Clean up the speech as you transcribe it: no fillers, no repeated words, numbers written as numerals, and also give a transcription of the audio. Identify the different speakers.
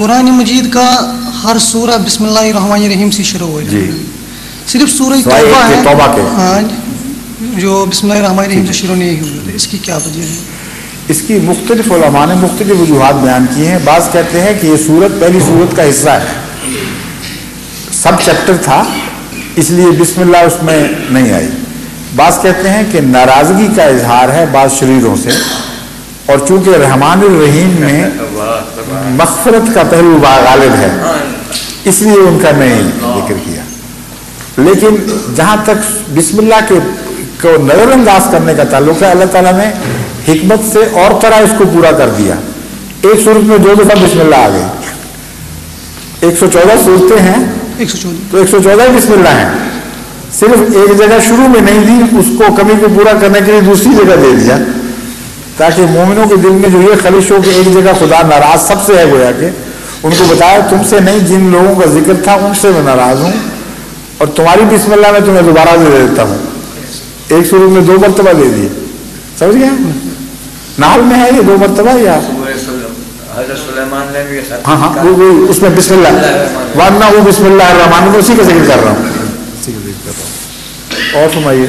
Speaker 1: قرآن مجید کا ہر سورہ بسم اللہ الرحمن الرحیم سے شروع ہو جائے. صرف سورہ توبہ ہے ہاں جو بسم اللہ الرحمن الرحیم سے شروع نہیں ہوئی. اس کی کیا وجہ ہے؟
Speaker 2: اس کی مختلف علماء نے مختلف وجوہات بیان کی ہیں. بعض کہتے ہیں کہ یہ سورت پہلی سورت کا حصہ ہے, سب چیپٹر تھا اس لیے بسم اللہ اس میں نہیں آئی. بعض کہتے ہیں کہ ناراضگی کا اظہار ہے بعض شریروں سے, اور چونکہ رحمان الرحیم میں مغفرت کا پہلو غالب ہے اس لیے ان کا نہیں ذکر کیا. لیکن جہاں تک بسم اللہ کو نظر انداز کرنے کا تعلق ہے, اللہ تعالیٰ نے حکمت سے اور طرح اس کو پورا کر دیا. ایک صورت میں 2 دفعہ بسم اللہ آ گئی. 114 صورتیں ہیں تو 114 بسم اللہ ہیں. صرف ایک جگہ شروع میں نہیں دی, اس کو کمی کو پورا کرنے کے لیے دوسری جگہ دے دیا تاکہ مومنوں کے دل میں جو یہ خلش ہو کہ ایک جگہ خدا ناراض سب سے ہے, گویا کہ ان کو بتایا تم سے نہیں, جن لوگوں کا ذکر تھا ان سے میں ناراض ہوں, اور تمہاری بسم اللہ میں تمہیں دوبارہ دے دیتا ہوں. ایک صورت میں 2 مرتبہ دے دیے, سمجھ گئے؟ نحل میں ہے یہ 2 مرتبہ یا ہاں وہ اس میں بسم اللہ ورنہ وہ بسم اللہ الرحمن, اسی کا ذکر کر رہا ہوں. اور سمائیے.